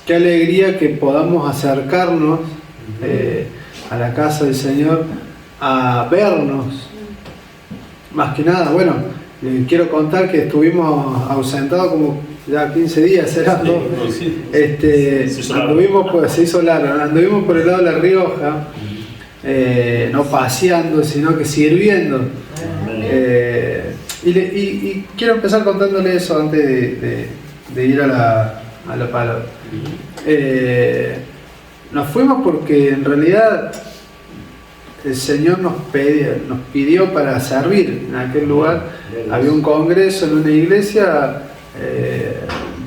qué alegría que podamos acercarnos a la casa del Señor, a vernos. Más que nada, bueno, quiero contar que estuvimos ausentados como ya 15 días, anduvimos, pues se hizo largo, anduvimos por el lado de La Rioja, no paseando, sino que sirviendo. Y quiero empezar contándole eso antes de ir a la palabra. Nos fuimos porque en realidad el Señor nos pidió para servir en aquel lugar. Había un congreso en una iglesia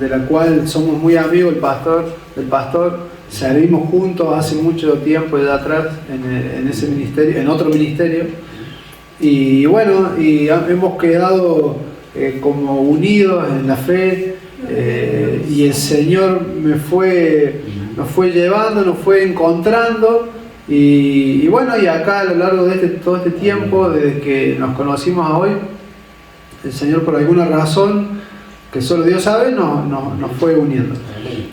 de la cual somos muy amigos del pastor, servimos juntos hace mucho tiempo ya atrás en ese ministerio, en otro ministerio, y bueno, hemos quedado como unidos en la fe, y el Señor nos fue llevando, nos fue encontrando, y bueno, y acá a lo largo de todo este tiempo, desde que nos conocimos a hoy, el Señor por alguna razón que solo Dios sabe, nos fue uniendo.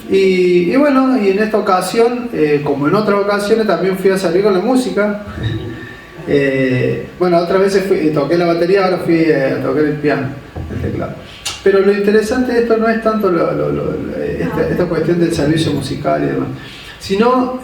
Y bueno, y en esta ocasión, como en otras ocasiones, también fui a salir con la música. Bueno, otras veces toqué la batería, ahora fui a tocar el piano, el teclado. Pero lo interesante de esto no es tanto esta cuestión del servicio musical y demás, sino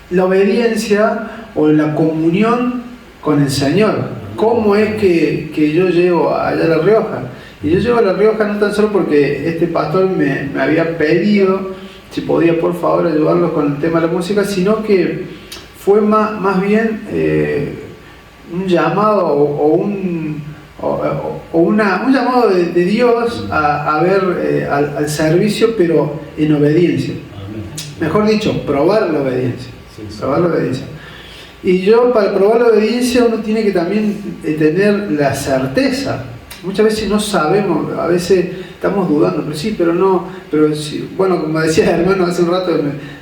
la obediencia o la comunión con el Señor. ¿Cómo es que yo llego allá a La Rioja? Y yo llego a La Rioja no tan solo porque este pastor me había pedido si podía por favor ayudarlos con el tema de la música, sino que fue más bien un llamado un llamado de Dios a ver al servicio, pero en obediencia. Mejor dicho, probar la obediencia. Probar la obediencia. Y yo, para probar la obediencia, uno tiene que también tener la certeza. Muchas veces no sabemos, a veces estamos dudando, pero sí, bueno, como decía el hermano hace un rato,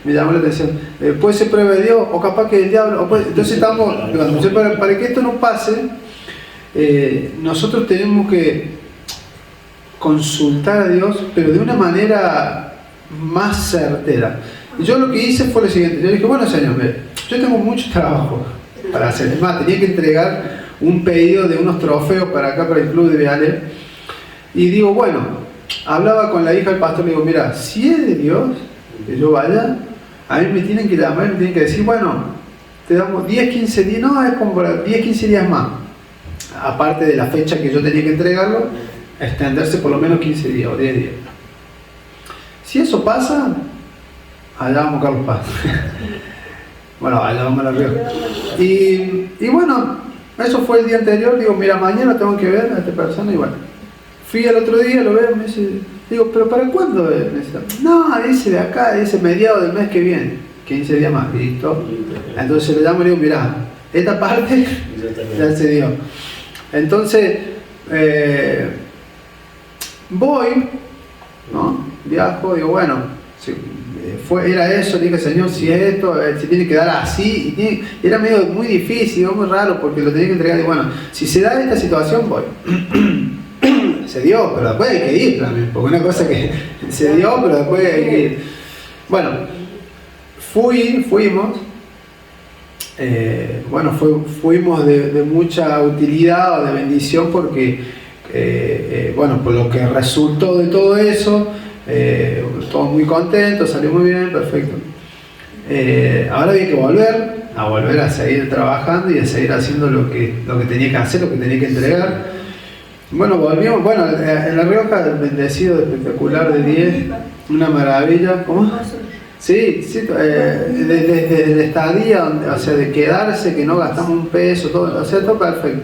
me llamó la atención, puede ser prueba de Dios, o capaz que el diablo, entonces estamos, para que esto no pase, nosotros tenemos que consultar a Dios, pero de una manera más certera. Y yo lo que hice fue lo siguiente, yo dije, bueno Señor, yo tengo mucho trabajo para hacer, es más, tenía que entregar un pedido de unos trofeos para acá, para el club de Viale, y digo, bueno, hablaba con la hija del pastor, le digo, mira, si es de Dios que yo vaya, a mí me tienen que llamar, me tienen que decir, bueno, te damos 10, 15 días, no, es como para 10, 15 días más, aparte de la fecha que yo tenía que entregarlo, extenderse por lo menos 15 días o 10 días. Si eso pasa, allá vamos a Carlos Paz. Bueno, allá vamos a La Rioja. Y bueno, eso fue el día anterior, digo, mira, mañana tengo que ver a esta persona, y bueno, fui al otro día, lo veo, me dice, digo, ¿pero para cuándo es? No, dice de acá, dice mediados del mes que viene, 15 días más, listo. Entonces le llamo y le digo, mira, esta parte ya se dio. Entonces, voy, ¿no? Viajo, digo, bueno, era eso, le dije, Señor, si es esto, se tiene que dar así, y era muy difícil, muy raro, porque lo tenía que entregar, y bueno, si se da esta situación, voy. Se dio, pero después hay que ir también, porque una cosa que se dio, pero después hay que ir. Bueno, fuimos, fuimos de mucha utilidad o de bendición, porque, bueno, por lo que resultó de todo eso, todos muy contentos, salió muy bien, perfecto. Ahora había que volver a seguir trabajando y a seguir haciendo lo que tenía que hacer, lo que tenía que entregar. Bueno, volvimos, bueno, en La Rioja, el bendecido espectacular de 10, una maravilla. ¿Cómo? Sí, desde la estadía, o sea, de quedarse, que no gastamos un peso, todo, o sea, todo perfecto.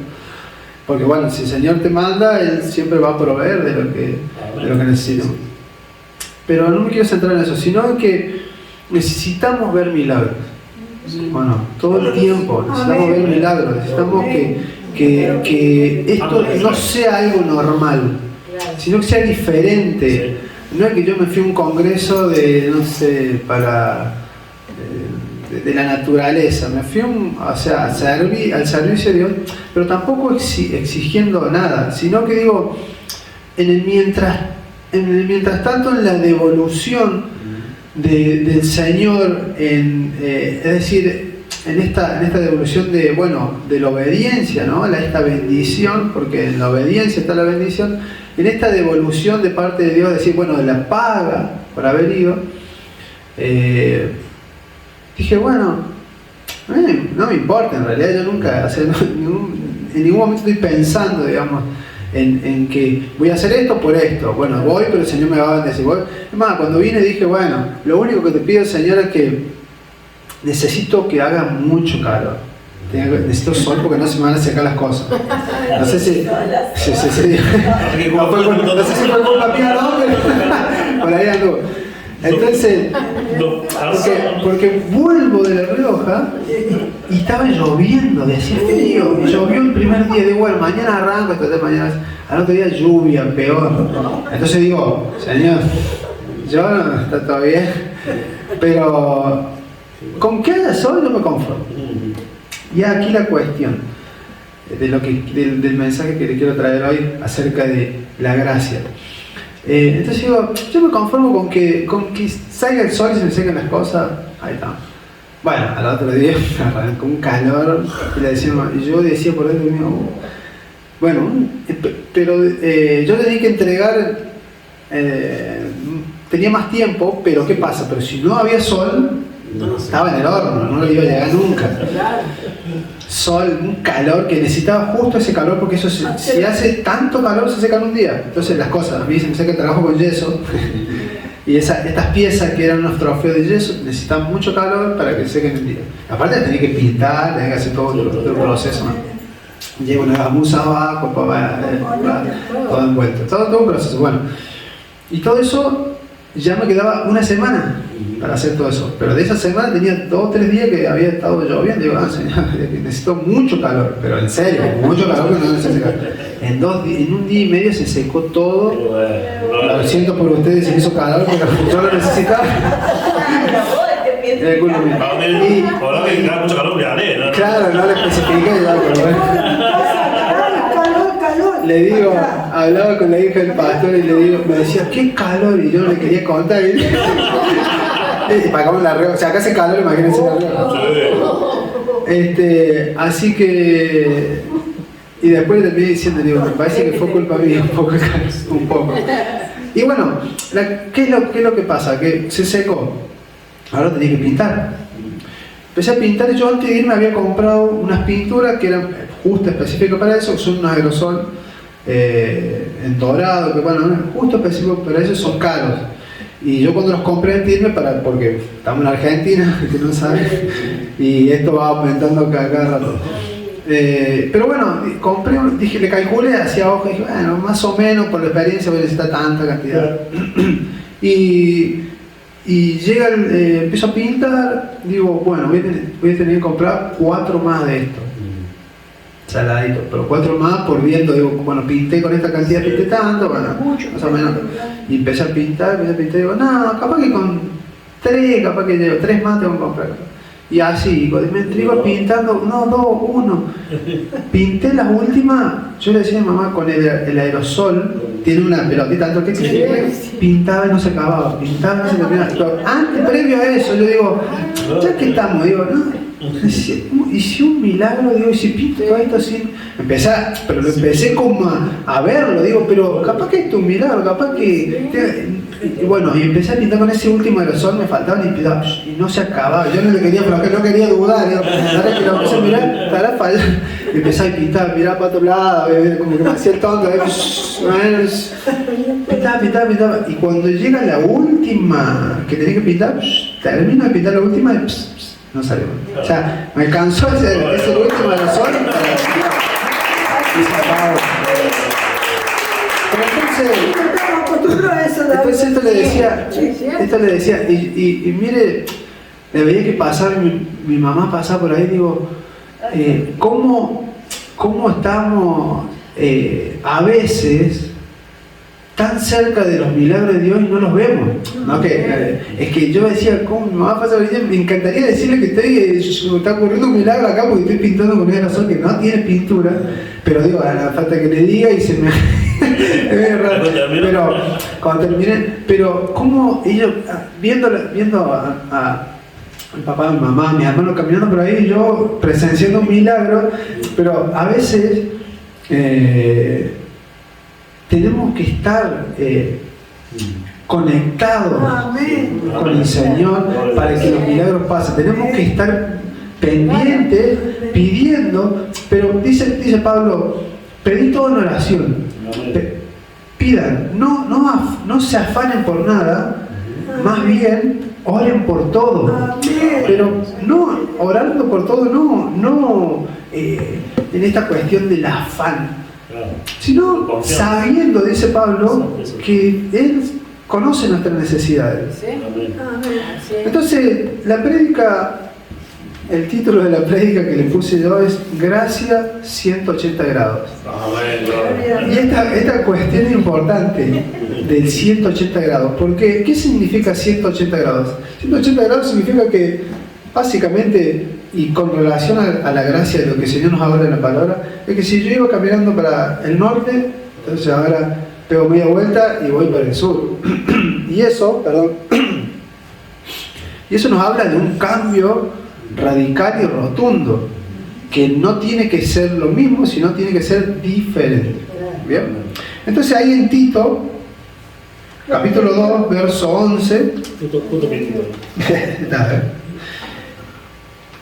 Porque bueno, si el Señor te manda, Él siempre va a proveer de lo que necesitamos. Pero no me quiero centrar en eso, sino que necesitamos ver milagros. Bueno, todo el tiempo necesitamos ver milagros, necesitamos que esto no sea algo normal, sino que sea diferente. No es que yo me fui a un congreso de, no sé, de la naturaleza, me fui al servicio de Dios, pero tampoco exigiendo nada, sino que digo, en el mientras mientras tanto en la devolución del Señor, es decir, en esta devolución de la obediencia, ¿no? Esta bendición, porque en la obediencia está la bendición, en esta devolución de parte de Dios, decir, de la paga por haber ido, dije, no me importa, en realidad yo nunca, en ningún momento estoy pensando, digamos, en que voy a hacer esto por esto. Voy, pero el Señor me va a bendecir. Es más, cuando vine dije, lo único que te pido, Señor, es que necesito que haga mucho calor. Necesito sol porque no se me van a secar las cosas. No sé si... No sé si fue culpa mía, ¿no? Pero por ahí anduvo. Entonces, porque vuelvo de La Rioja y estaba lloviendo, de así frío. Y llovió el primer día, digo, mañana arranco, entonces mañana, al otro día lluvia, peor. Entonces digo, Señor, está todo bien, pero con que haya sol yo me conformo. Y aquí la cuestión del mensaje que le quiero traer hoy acerca de la gracia. Entonces digo, yo me conformo con que salga el sol y se me sequen las cosas. Ahí está. Al otro día me arrancó un calor y yo decía por dentro mío, pero yo tenía que entregar, tenía más tiempo, pero ¿qué pasa? Pero si no había sol, estaba en el horno, no lo iba a llegar nunca. Sol, un calor que necesitaba justo ese calor, porque eso si hace tanto calor se seca en un día. Entonces las cosas, a mí se me seca el trabajo con yeso y estas piezas que eran unos trofeos de yeso necesitaban mucho calor para que se sequen en un día. Aparte tenía que pintar, tenía que hacer todo el proceso, ¿no? Llevo una gamuza abajo, todo envuelto, todo un proceso. Y todo eso ya me quedaba una semana para hacer todo eso, pero de esa semana tenía 2 o 3 días que había estado lloviendo. Digo, Señor, necesito mucho calor, pero en serio, mucho calor que no necesito calor. En un día y medio se secó todo. Lo siento por ustedes si hizo calor, pero yo lo necesitaba. Claro, no le especifiqué, pero le digo, hablaba con la hija del pastor y le digo, me decía, qué calor, y yo no le quería contar. Y pagamos La Rioja, o sea, acá hace calor, imagínense La Rioja. Así que, y después le terminé diciendo, digo, me parece que fue culpa mía un poco. Y ¿qué es lo que pasa? Que se secó, ahora tenía que pintar. Empecé a pintar y yo antes de irme había comprado unas pinturas que eran justo específicas para eso, que son unos aerosol en dorado, que justo específicos para eso, son caros. Y yo cuando los compré antes de irme, porque estamos en Argentina, que no saben, y esto va aumentando cada rato. Pero compré, le calculé hacia abajo y dije, más o menos por la experiencia voy a necesitar tanta cantidad. Y llega, empiezo a pintar, digo, voy a tener que comprar 4 más de esto. Saladito, pero 4 más por viento, digo, pinté con esta cantidad, pinté tanto, más o menos. Y empecé a pintar, digo, no, capaz que con 3, capaz que llevo 3 más tengo que comprar. Y así, me entrego pintando, 2, 1. Pinté las últimas, yo le decía a mi mamá, con el aerosol, tiene una pelotita, tanto que pintaba y no se acababa, pintaba y no se acababa. Antes, previo a eso, yo digo, ya que estamos, digo, no. Y si un milagro, digo, y si pinto todo esto así, pero lo empecé como a verlo, digo, pero capaz que esto es un milagro, capaz que... Y empecé a pintar con ese último aerosol, me faltaban y no se acababa, yo no le quería, pero no quería dudar, digo, ahora que lo empecé a mirar, estará fallando. Y empecé a pintar, mirar para otro lado, como que me hacía el tonto, pintaba, y cuando llega la última que tenía que pintar, termino de pintar la última y no salió. O sea, me alcanzó ese último aerosol y se acabó. Pero entonces esto le decía, y mire, le veía que pasaba, mi mamá pasaba por ahí, digo, ¿cómo estamos a veces tan cerca de los milagros de Dios y no los vemos? ¿No? Es que yo decía, ¿cómo mi mamá pasa por ahí? Me encantaría decirle que está ocurriendo un milagro acá porque estoy pintando con un aerosol que no tiene pintura, pero digo, a la falta que le diga y se me... Es raro. pero cuando terminé, pero como ellos, viendo al papá, a mi mamá, a mi hermano caminando por ahí, yo presenciando un milagro, pero a veces tenemos que estar conectados con el Señor para que los milagros pasen. Tenemos que estar pendientes, pidiendo, pero dice Pablo, pedid todo en oración. Pidan, no se afanen por nada, más bien oren por todo. Pero no, orando por todo, no en esta cuestión del afán, sino sabiendo, dice Pablo, que Él conoce nuestras necesidades. Entonces, la prédica, el título de la prédica que le puse yo es Gracia 180 grados. Y esta cuestión es importante del 180 grados, porque ¿qué significa 180 grados? 180 grados significa que básicamente, y con relación a la gracia de lo que el Señor nos habla en la palabra, es que si yo iba caminando para el norte, entonces ahora pego media vuelta y voy para el sur. Y eso nos habla de un cambio radical y rotundo, que no tiene que ser lo mismo, sino tiene que ser diferente. ¿Bien? Entonces ahí en Tito, capítulo 2, verso 11,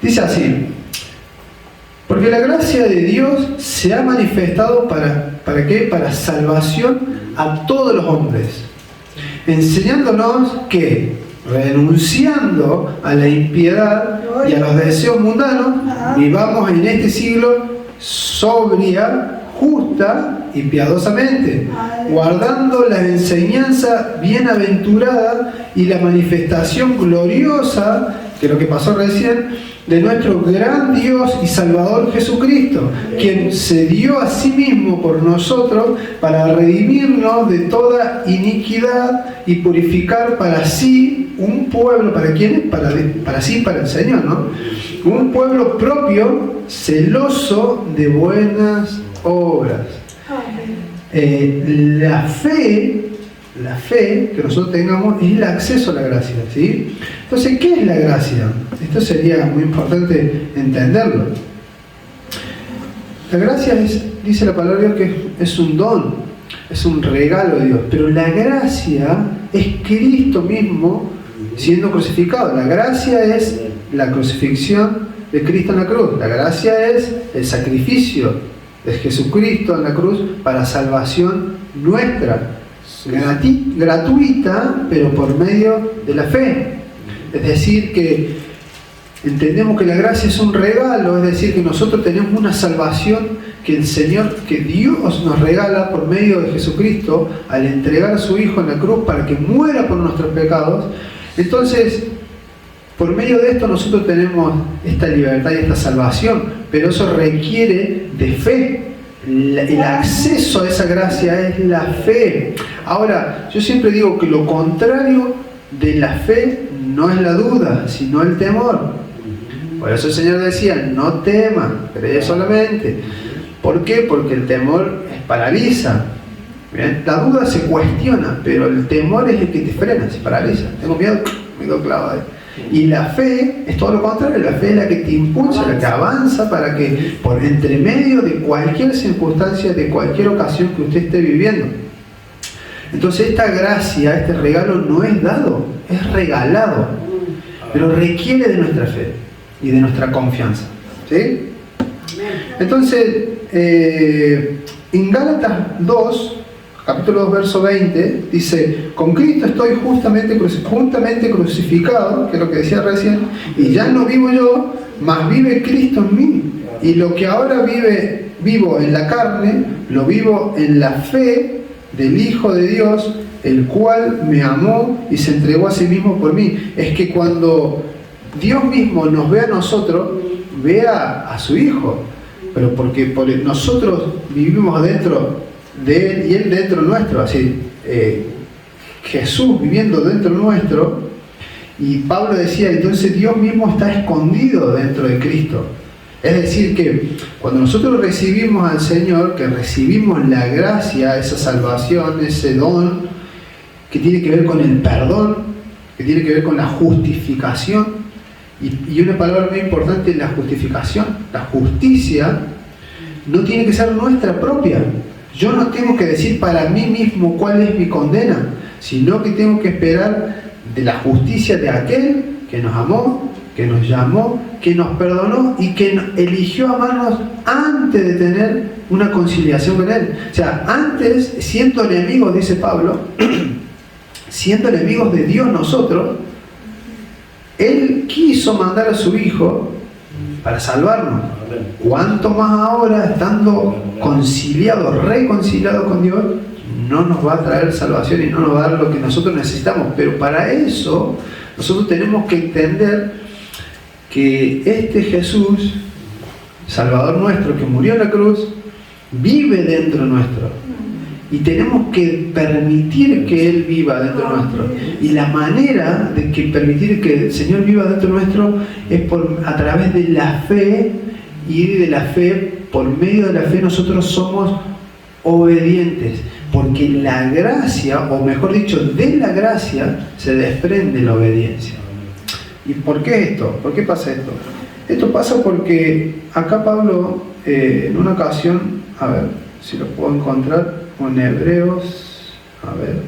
dice así: porque la gracia de Dios se ha manifestado ¿para qué? Para salvación a todos los hombres, enseñándonos que, renunciando a la impiedad y a los deseos mundanos, vivamos en este siglo sobria, justa y piadosamente, guardando la enseñanza bienaventurada y la manifestación gloriosa, que es lo que pasó recién, de nuestro gran Dios y Salvador Jesucristo, quien se dio a sí mismo por nosotros para redimirnos de toda iniquidad y purificar para sí un pueblo. ¿Para quién? Para sí, para el Señor, ¿no? Un pueblo propio, celoso de buenas obras. La fe que nosotros tengamos es el acceso a la gracia, ¿sí? Entonces, ¿qué es la gracia? Esto sería muy importante entenderlo. La gracia dice la palabra de Dios, que es un don, es un regalo de Dios, pero la gracia es Cristo mismo siendo crucificado. La gracia es la crucifixión de Cristo en la cruz. La gracia es el sacrificio de Jesucristo en la cruz para salvación nuestra, gratuita, pero por medio de la fe. Es decir, que entendemos que la gracia es un regalo, es decir, que nosotros tenemos una salvación que el Señor, que Dios nos regala por medio de Jesucristo al entregar a su Hijo en la cruz para que muera por nuestros pecados. Entonces, por medio de esto nosotros tenemos esta libertad y esta salvación, pero eso requiere de fe. El acceso a esa gracia es la fe. Ahora, yo siempre digo que lo contrario de la fe no es la duda, sino el temor. Por eso el Señor decía, no temas, cree solamente. ¿Por qué? Porque el temor paraliza. ¿Bien? La duda se cuestiona, pero el temor es el que te frena, se paraliza. Tengo miedo, me quedo clavado ahí. Y la fe es todo lo contrario, la fe es la que te impulsa, la que avanza para que por entre medio de cualquier circunstancia, de cualquier ocasión que usted esté viviendo. Entonces esta gracia, este regalo no es dado, es regalado, pero requiere de nuestra fe y de nuestra confianza. ¿Sí? Entonces, en Gálatas 2, capítulo 2, verso 20, dice: con Cristo estoy juntamente crucificado, que es lo que decía recién, y ya no vivo yo, mas vive Cristo en mí. Y lo que ahora vivo en la carne, lo vivo en la fe del Hijo de Dios, el cual me amó y se entregó a sí mismo por mí. Es que cuando Dios mismo nos ve a nosotros, ve a su Hijo, pero porque nosotros vivimos dentro de Él y Él dentro nuestro, así Jesús viviendo dentro nuestro. Y Pablo decía, entonces Dios mismo está escondido dentro de Cristo. Es decir, que cuando nosotros recibimos al Señor, que recibimos la gracia, esa salvación, ese don, que tiene que ver con el perdón, que tiene que ver con la justificación, y una palabra muy importante es la justificación. La justicia no tiene que ser nuestra propia. Yo no tengo que decir para mí mismo cuál es mi condena, sino que tengo que esperar de la justicia de aquel que nos amó, que nos llamó, que nos perdonó y que eligió amarnos antes de tener una conciliación con Él. O sea, antes, siendo enemigos, dice Pablo, siendo enemigos de Dios nosotros, Él quiso mandar a su Hijo para salvarnos. ¿Cuánto más ahora, estando conciliados, reconciliados con Dios, no nos va a traer salvación y no nos va a dar lo que nosotros necesitamos? Pero para eso, nosotros tenemos que entender que este Jesús, Salvador nuestro, que murió en la cruz, vive dentro nuestro. Y tenemos que permitir que Él viva dentro nuestro. Y la manera de que permitir que el Señor viva dentro nuestro es a través de la fe, y de la fe, por medio de la fe nosotros somos obedientes. Porque la gracia, o mejor dicho, de la gracia se desprende la obediencia. ¿Y por qué esto? ¿Por qué pasa esto? Esto pasa porque acá Pablo, en una ocasión, a ver si lo puedo encontrar, en Hebreos, a ver,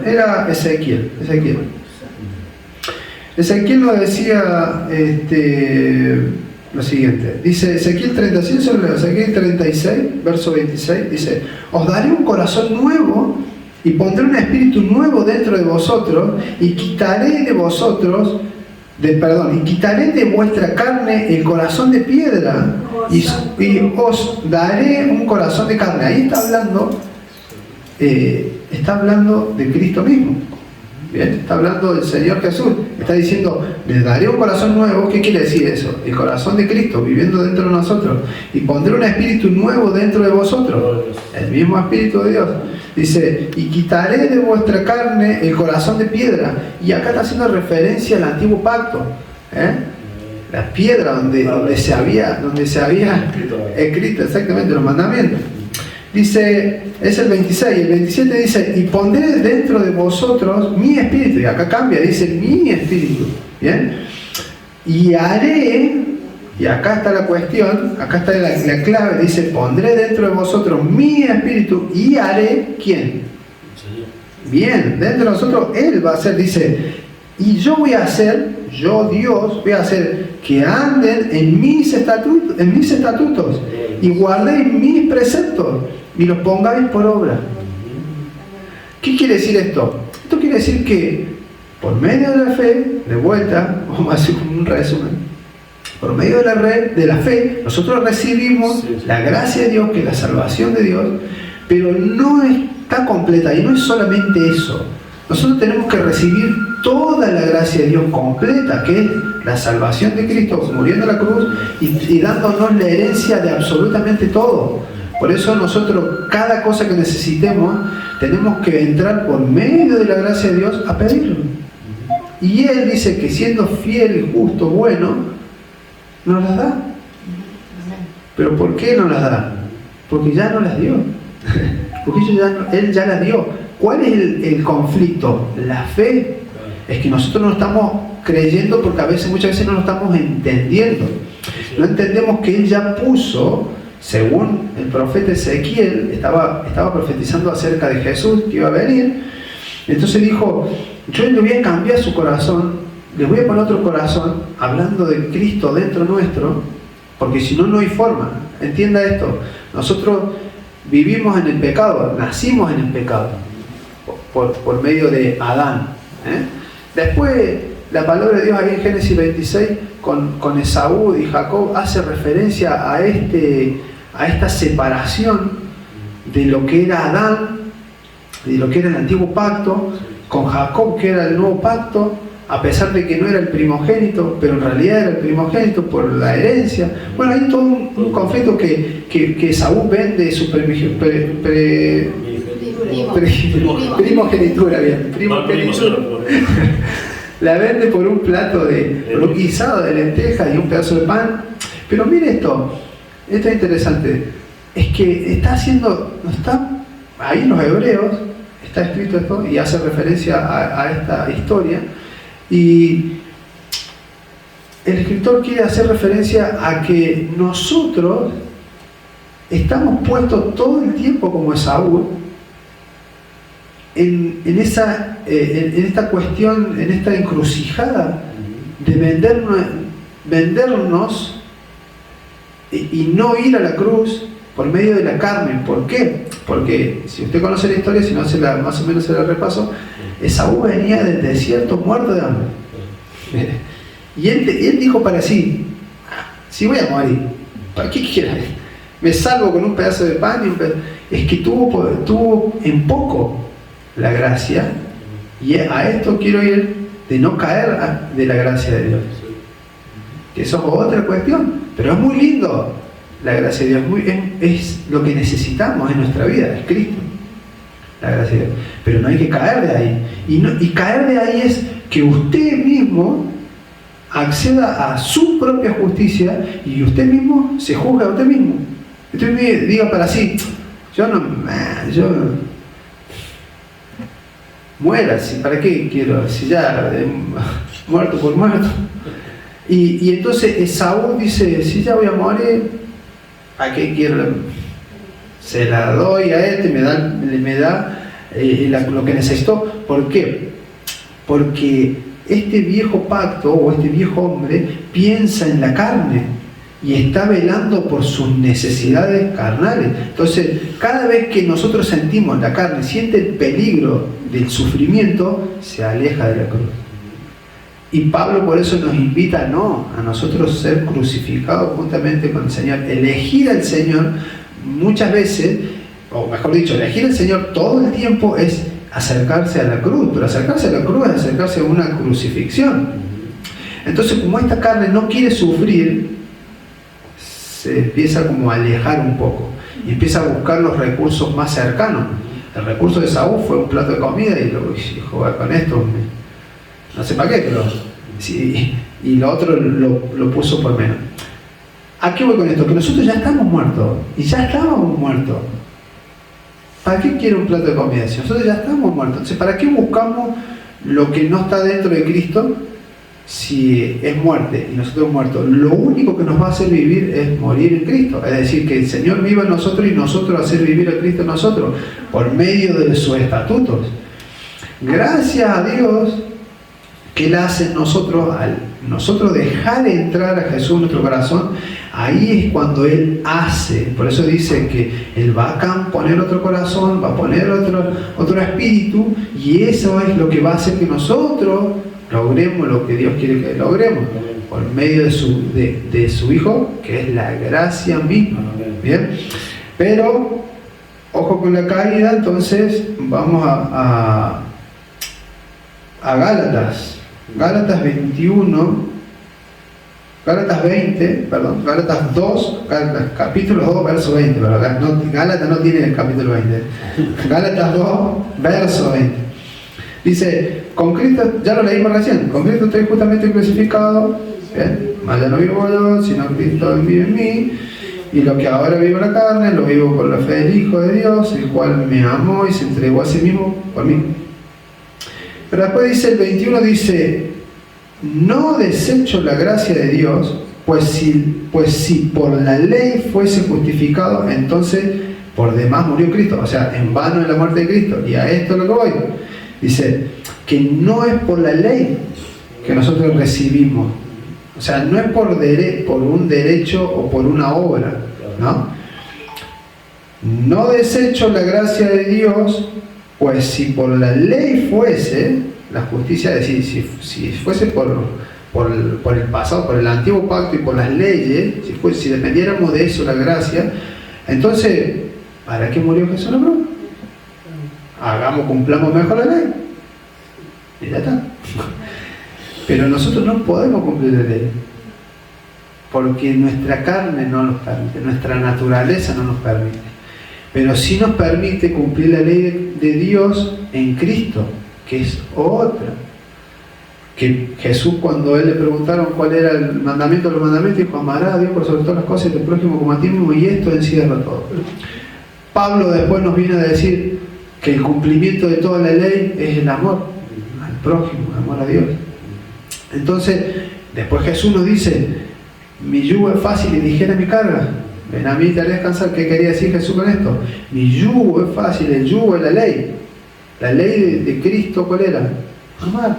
era Ezequiel. Ezequiel nos decía lo siguiente, dice Ezequiel 36, sobre Ezequiel 36, verso 26, dice: os daré un corazón nuevo y pondré un espíritu nuevo dentro de vosotros, y quitaré de vuestra carne el corazón de piedra, y os daré un corazón de carne. Ahí está hablando de Cristo mismo. Bien, está hablando del Señor Jesús. Está diciendo: les daré un corazón nuevo. ¿Qué quiere decir eso? El corazón de Cristo viviendo dentro de nosotros. Y pondré un espíritu nuevo dentro de vosotros. El mismo espíritu de Dios. Dice: y quitaré de vuestra carne el corazón de piedra. Y acá está haciendo referencia al antiguo pacto. La piedra donde se había escrito exactamente los mandamientos. Dice, es el 26, el 27 dice: y pondré dentro de vosotros mi espíritu. Y acá cambia, dice mi espíritu. ¿Bien? Y haré, y acá está la cuestión, acá está la clave, dice: pondré dentro de vosotros mi espíritu y haré, ¿quién? Bien, dentro de nosotros Él va a hacer, dice: y yo voy a hacer, yo Dios, voy a hacer que anden en mis estatutos y guardéis mis preceptos y los pongáis por obra. ¿Qué quiere decir esto? Esto quiere decir que por medio de la fe, de vuelta, vamos a hacer un resumen, por medio de la fe, nosotros recibimos la gracia de Dios, que es la salvación de Dios, pero no está completa, y no es solamente eso. Nosotros tenemos que recibir toda la gracia de Dios completa, que es la salvación de Cristo muriendo en la cruz y dándonos la herencia de absolutamente todo. Por eso nosotros, cada cosa que necesitemos, tenemos que entrar por medio de la gracia de Dios a pedirlo. Y Él dice que siendo fiel, justo, bueno, nos las da. ¿Pero por qué no las da? Porque ya no las dio. Porque Él ya las dio. ¿Cuál es el conflicto? La fe. Es que nosotros no estamos creyendo, porque muchas veces no lo estamos entendiendo. No entendemos que Él ya puso, según el profeta Ezequiel, estaba profetizando acerca de Jesús que iba a venir. Entonces dijo: yo le voy a cambiar su corazón, le voy a poner otro corazón, hablando de Cristo dentro nuestro, porque si no, no hay forma. Entienda esto: nosotros vivimos en el pecado, nacimos en el pecado por medio de Adán. Después, la palabra de Dios ahí en Génesis 26 con Esaú y Jacob hace referencia a esta separación de lo que era Adán, de lo que era el antiguo pacto, con Jacob, que era el nuevo pacto, a pesar de que no era el primogénito, pero en realidad era el primogénito por la herencia. Bueno, hay todo un conflicto que Esaú vende su primogenitura, bien, primogenitura. la vende por un plato por un guisado de lentejas y un pedazo de pan. Pero mire esto es interesante, es que está haciendo, no está ahí en los Hebreos, está escrito esto y hace referencia a esta historia, y el escritor quiere hacer referencia a que nosotros estamos puestos todo el tiempo como Esaú en esta cuestión, en esta encrucijada de vendernos y no ir a la cruz por medio de la carne. ¿Por qué? Porque si usted conoce la historia, si no más o menos se la repaso, Esaú venía del desierto muerto de hambre. Y él dijo para sí, si voy a morir, ¿para qué quiero? Me salvo con un pedazo de pan y un pedazo. Es que tuvo en poco la gracia, y a esto quiero ir, de no caer de la gracia de Dios. Que eso es otra cuestión, pero es muy lindo la gracia de Dios, es lo que necesitamos en nuestra vida, es Cristo, la gracia de Dios. Pero no hay que caer de ahí, y caer de ahí es que usted mismo acceda a su propia justicia y usted mismo se juzga a usted mismo. Usted me diga para sí, yo muera, ¿para qué quiero? Si ya muerto por muerto. Y entonces Esaú dice, si ya voy a morir, ¿a qué quiero? Se la doy a este, me da lo que necesito. ¿Por qué? Porque este viejo pacto o este viejo hombre piensa en la carne y está velando por sus necesidades carnales. Entonces, cada vez que nosotros sentimos la carne, siente el peligro del sufrimiento, se aleja de la cruz. Y Pablo por eso nos invita a nosotros ser crucificados juntamente con el Señor. Elegir al Señor muchas veces, o mejor dicho, elegir al Señor todo el tiempo es acercarse a la cruz, pero acercarse a la cruz es acercarse a una crucifixión. Entonces, como esta carne no quiere sufrir, se empieza como a alejar un poco y empieza a buscar los recursos más cercanos. El recurso de Saúl fue un plato de comida y jugar con esto, no sé para qué, pero sí, y lo otro lo puso por menos. ¿A qué voy con esto? Que nosotros ya estamos muertos, y ya estábamos muertos. ¿Para qué quiero un plato de comida? Si nosotros ya estamos muertos, entonces ¿para qué buscamos lo que no está dentro de Cristo? Si es muerte y nosotros muertos, lo único que nos va a hacer vivir es morir en Cristo. Es decir, que el Señor viva en nosotros y nosotros hacer vivir a Cristo en nosotros por medio de sus estatutos. Gracias a Dios que Él hace en nosotros, al nosotros dejar entrar a Jesús en nuestro corazón. Ahí es cuando Él hace. Por eso dice que Él va a poner otro corazón, va a poner otro espíritu, y eso es lo que va a hacer que nosotros logremos lo que Dios quiere que logremos, por medio de su Hijo, que es la gracia misma. Bien, pero ojo con la caída. Entonces vamos a Gálatas 2, capítulo 2, verso 20. Gálatas no tiene el capítulo 20. Gálatas 2, verso 20. Dice, con Cristo, ya lo leímos recién, con Cristo estoy justamente crucificado, ¿bien? Mas ya no vivo yo, sino Cristo vive en mí, y lo que ahora vivo en la carne, lo vivo por la fe del Hijo de Dios, el cual me amó y se entregó a sí mismo por mí. Pero después dice el 21, dice, no desecho la gracia de Dios, pues si por la ley fuese justificado, entonces por demás murió Cristo. O sea, en vano es la muerte de Cristo. Y a esto es lo que voy. Dice que no es por la ley que nosotros recibimos. O sea, no es por un derecho o por una obra, ¿no? No desecho la gracia de Dios, pues si por la ley fuese, la justicia, es decir, si fuese por el pasado, por el antiguo pacto y por las leyes, si dependiéramos de eso, la gracia, entonces, ¿para qué murió Jesús en la cruz? Cumplamos mejor la ley. Y ya está. Pero nosotros no podemos cumplir la ley, porque nuestra carne no nos permite, nuestra naturaleza no nos permite. Pero sí nos permite cumplir la ley de Dios en Cristo, que es otra. que Jesús, cuando él le preguntaron cuál era el mandamiento de los mandamientos, dijo: amarás a Dios por sobre todas las cosas y a tu prójimo como a ti mismo, y esto encierra todo. Pablo después nos viene a decir que el cumplimiento de toda la ley es el amor al prójimo, el amor a Dios. Entonces, después Jesús nos dice: mi yugo es fácil y ligera mi carga. Ven a mí y te haré descansar. ¿Qué quería decir Jesús con esto? Mi yugo es fácil, el yugo es la ley. La ley de Cristo, ¿cuál era? Amar.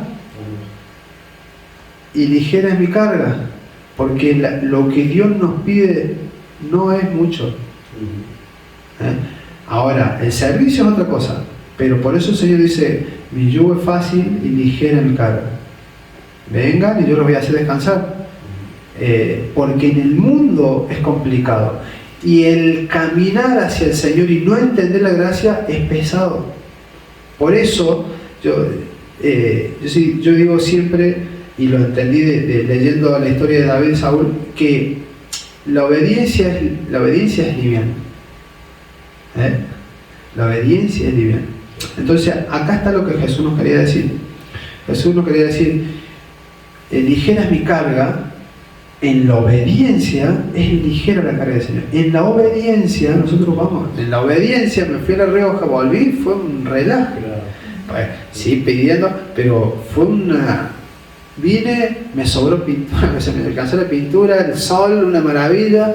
Y ligera es mi carga, porque lo que Dios nos pide no es mucho. Ahora, el servicio es otra cosa, pero por eso el Señor dice: mi yugo es fácil y ligera mi carga. Vengan y yo los voy a hacer descansar. Porque en el mundo es complicado, y el caminar hacia el Señor y no entender la gracia es pesado. Por eso yo digo siempre, y lo entendí leyendo la historia de David y Saúl, que la obediencia es liviana. La obediencia es liviana. Entonces acá está lo que Jesús nos quería decir. Jesús nos quería decir: ligera es mi carga. En la obediencia es ligera la carga del Señor. En la obediencia nosotros vamos. En la obediencia me fui a La Rioja, volví, fue un relajo. Pues, sí, pidiendo, pero fue una... Vine, me sobró pintura, se me alcanzó la pintura, el sol, una maravilla.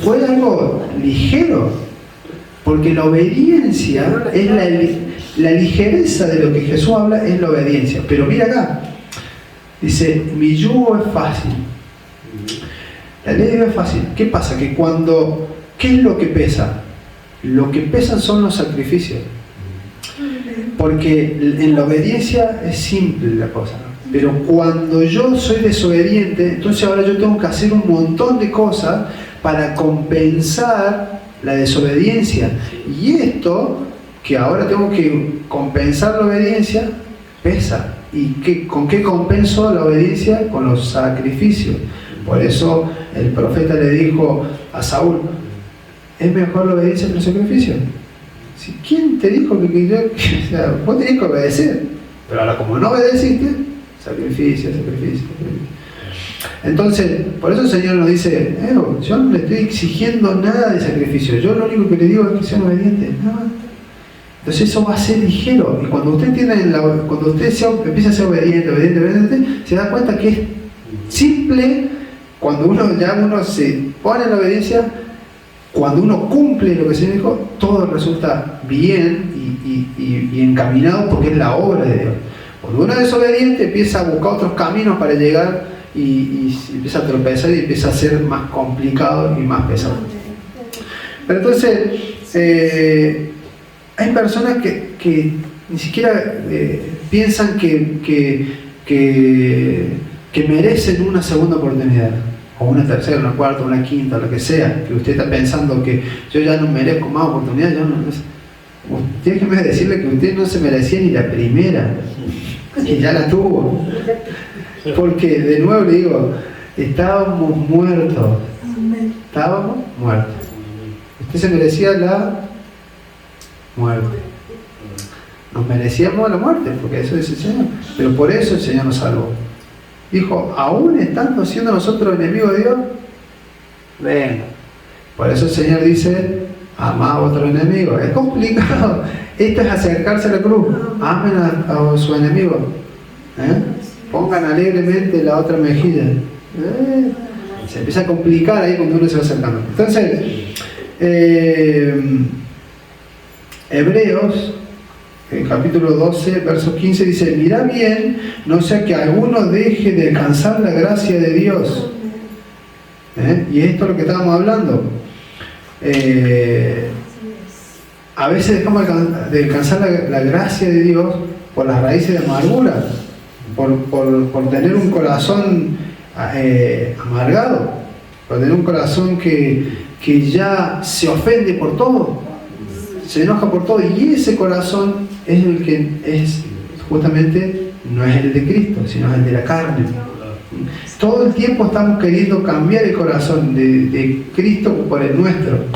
Fue algo ligero. Porque la obediencia es la ligereza de lo que Jesús habla, es la obediencia. Pero mira acá, dice: mi yugo es fácil. La ley es fácil. ¿Qué pasa? Que ¿qué es lo que pesa? Lo que pesan son los sacrificios. Porque en la obediencia es simple la cosa, ¿no? Pero cuando yo soy desobediente, entonces ahora yo tengo que hacer un montón de cosas para compensar la desobediencia. Y esto, que ahora tengo que compensar la obediencia, pesa. ¿Y con qué compenso la obediencia? Con los sacrificios. Por eso el profeta le dijo a Saúl: es mejor la obediencia que el sacrificio. ¿Quién te dijo o sea, vos tenés que obedecer? Pero ahora, como no obedeciste, sacrificio. Entonces, por eso el Señor nos dice: yo no le estoy exigiendo nada de sacrificio, yo lo único que le digo es que sean obedientes. No. Entonces eso va a ser ligero. Y cuando usted cuando usted empieza a ser obediente, se da cuenta que es simple. Cuando uno se pone en la obediencia, cuando uno cumple lo que se dijo, todo resulta bien y encaminado, porque es la obra de Dios. Cuando uno es desobediente, empieza a buscar otros caminos para llegar y empieza a tropezar y empieza a ser más complicado y más pesado. Pero entonces, hay personas que ni siquiera piensan que merecen una segunda oportunidad, o una tercera, una cuarta, una quinta, lo que sea, que usted está pensando que yo ya no merezco más oportunidad. Déjeme decirle que usted no se merecía ni la primera, y ya la tuvo. Porque, de nuevo le digo, estábamos muertos. Usted se merecía la muerte. Nos merecíamos la muerte, porque eso es el Señor. Pero por eso el Señor nos salvó. Dijo: aún estando siendo nosotros enemigos de Dios, venga. Por eso el Señor dice: amad a vuestros enemigos. Es complicado. Esto es acercarse a la cruz. Amen a su enemigo. Pongan alegremente la otra mejilla. Se empieza a complicar ahí cuando uno se va acercando. Entonces, Hebreos, en capítulo 12, verso 15, dice: mirá bien, no sea que alguno deje de alcanzar la gracia de Dios. Y esto es lo que estábamos hablando. A veces dejamos de alcanzar la gracia de Dios por las raíces de amargura, por tener un corazón amargado, por tener un corazón que ya se ofende por todo, se enoja por todo, y ese corazón es el que es justamente, no es el de Cristo, sino es el de la carne. Todo el tiempo estamos queriendo cambiar el corazón de Cristo por el nuestro.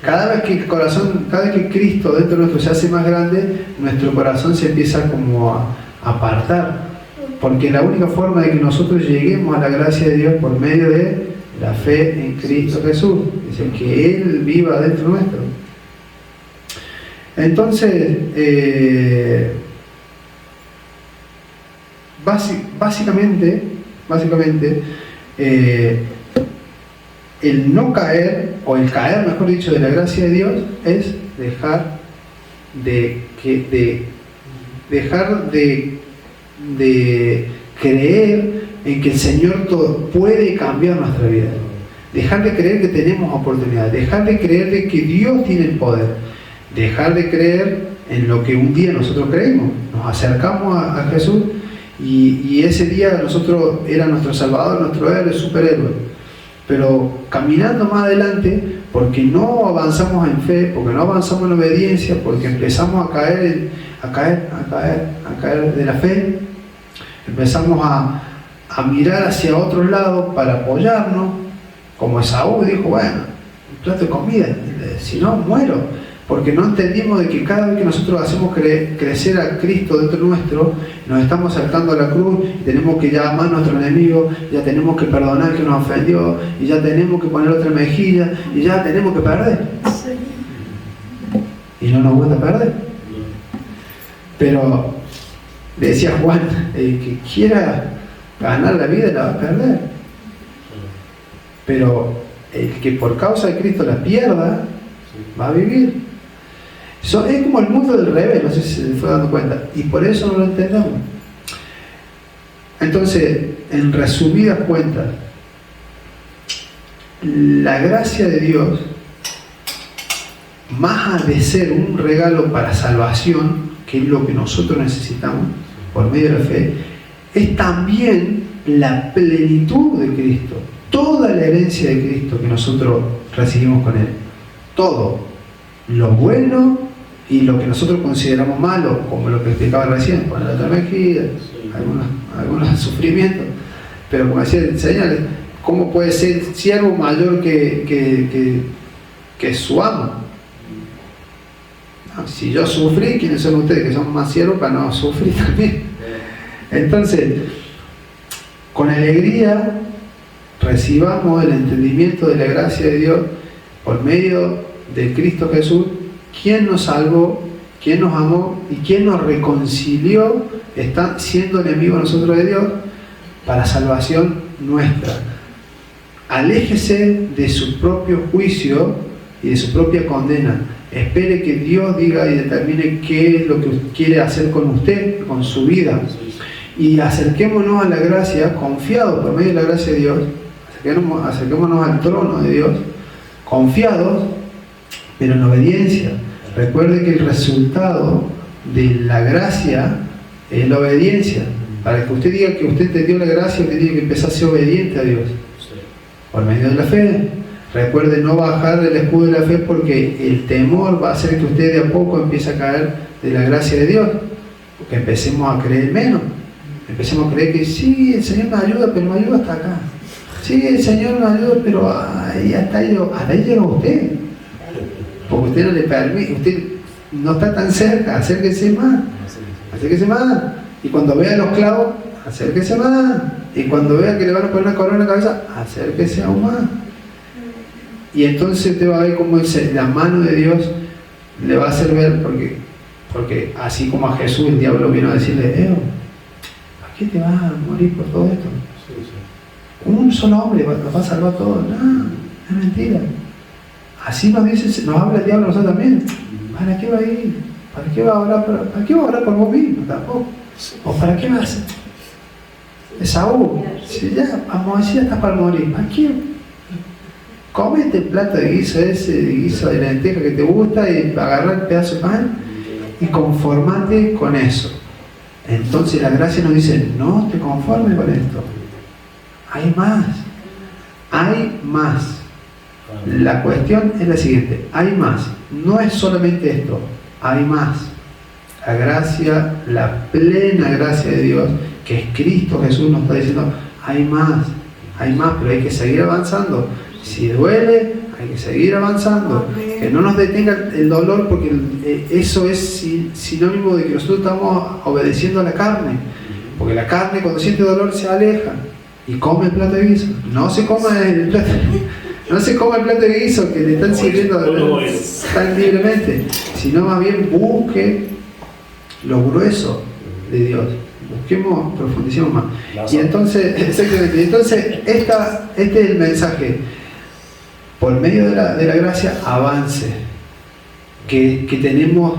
Cada vez que Cristo dentro de nuestro se hace más grande, nuestro corazón se empieza como a apartar. Porque la única forma de que nosotros lleguemos a la gracia de Dios por medio de la fe en Cristo Jesús. Dice que Él viva dentro nuestro. Entonces, básicamente, el no caer, o el caer, mejor dicho, de la gracia de Dios, es dejar de creer en que el Señor puede cambiar nuestra vida. Dejar de creer que tenemos oportunidad. Dejar de creer de que Dios tiene el poder. Dejar de creer en lo que un día nosotros creímos. Nos acercamos a Jesús y ese día nosotros era nuestro Salvador, nuestro héroe, superhéroe. Pero caminando más adelante, porque no avanzamos en fe, porque no avanzamos en obediencia, porque empezamos a caer de la fe, empezamos a mirar hacia otro lado para apoyarnos, como Esaú dijo, bueno, un plato de comida, si no, muero. Porque no entendimos de que cada vez que nosotros hacemos crecer a Cristo dentro nuestro, nos estamos saltando a la cruz, tenemos que ya amar a nuestro enemigo, ya tenemos que perdonar al que nos ofendió, y ya tenemos que poner otra mejilla, y ya tenemos que perder. Y no nos gusta perder. Pero decía Juan, el que quiera ganar la vida la va a perder. Pero el que por causa de Cristo la pierda, va a vivir. Es como el mundo del revés, no sé si se fue dando cuenta, y por eso no lo entendemos. Entonces, en resumidas cuentas, la gracia de Dios, más de ser un regalo para salvación, que es lo que nosotros necesitamos por medio de la fe, es también la plenitud de Cristo, toda la herencia de Cristo que nosotros recibimos con Él, todo, lo bueno y lo que nosotros consideramos malo, como lo que explicaba recién, poner otra mejilla, algunos sufrimientos, pero como decía el Señor, ¿cómo puede ser siervo mayor que su amo? No, si yo sufrí, ¿quiénes son ustedes que son más siervos para no sufrir también? Entonces, con alegría recibamos el entendimiento de la gracia de Dios por medio de Cristo Jesús, quien nos salvó, quien nos amó y quien nos reconcilió, está siendo enemigo nosotros de Dios para salvación nuestra. Aléjese de su propio juicio y de su propia condena. Espere que Dios diga y determine qué es lo que quiere hacer con usted, con su vida. Y acerquémonos a la gracia, confiados por medio de la gracia de Dios, acerquémonos al trono de Dios, confiados, pero en obediencia. Recuerde que el resultado de la gracia es la obediencia. Para que usted diga que usted entendió la gracia, usted tiene que empezar a ser obediente a Dios por medio de la fe. Recuerde no bajar del escudo de la fe, porque el temor va a hacer que usted de a poco empiece a caer de la gracia de Dios, porque empecemos a creer menos, empecemos a creer que sí, el Señor me ayuda, pero me ayuda hasta acá. Sí, el Señor me ayuda, pero ahí hasta ahí llega usted, porque usted no le permite, usted no está tan cerca. Acérquese más, y cuando vea los clavos, acérquese más, y cuando vea que le van a poner una corona en la cabeza, acérquese aún más. Y entonces usted va a ver cómo la mano de Dios le va a hacer ver, porque así como a Jesús el diablo vino a decirle, ¿para qué te vas a morir por todo esto? Un solo hombre nos va a salvar todo. No, es mentira. Así nos habla el diablo a nosotros también. ¿Para qué va a ir? ¿Para qué va a orar por vos mismo? Tampoco. ¿O para qué vas a hacer? Esaú, si ya Moisés está para morir, ¿para qué? Comete el plato de guiso de lenteja que te gusta, y agarra el pedazo de pan y conformate con eso. Entonces la gracia nos dice, no te conformes con esto. Hay más. La cuestión es la siguiente, hay más. No es solamente esto, hay más. La gracia, la plena gracia de Dios, que es Cristo Jesús, nos está diciendo, hay más, pero hay que seguir avanzando. Si duele, hay que seguir avanzando. Que no nos detenga el dolor, porque eso es sinónimo de que nosotros estamos obedeciendo a la carne. Porque la carne cuando siente dolor se aleja y come el plato de guiso. No se coma el plato, no se coma el plato de guiso que le están sirviendo tan libremente, sino más bien busque lo grueso de Dios. Busquemos, profundicemos más. Y entonces, exactamente, entonces este es el mensaje. Por medio de la gracia, avance. Que tenemos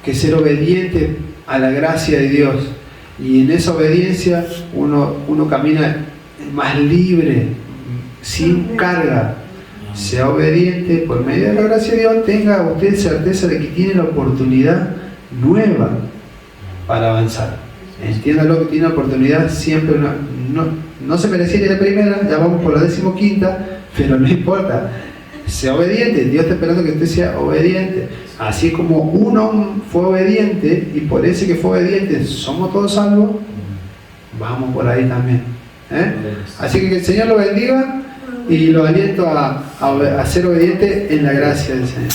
que ser obedientes a la gracia de Dios. Y en esa obediencia uno camina más libre, sin carga. Sea obediente por medio de la gracia de Dios, tenga usted certeza de que tiene la oportunidad nueva para avanzar. Entiéndalo que tiene una oportunidad siempre, no se merecía ni la primera, ya vamos por la 15ª, pero no importa. Sea obediente, Dios está esperando que usted sea obediente. Así como uno fue obediente y por ese que fue obediente somos todos salvos, vamos por ahí también. Así que el Señor lo bendiga y lo aliento a ser obediente en la gracia del Señor.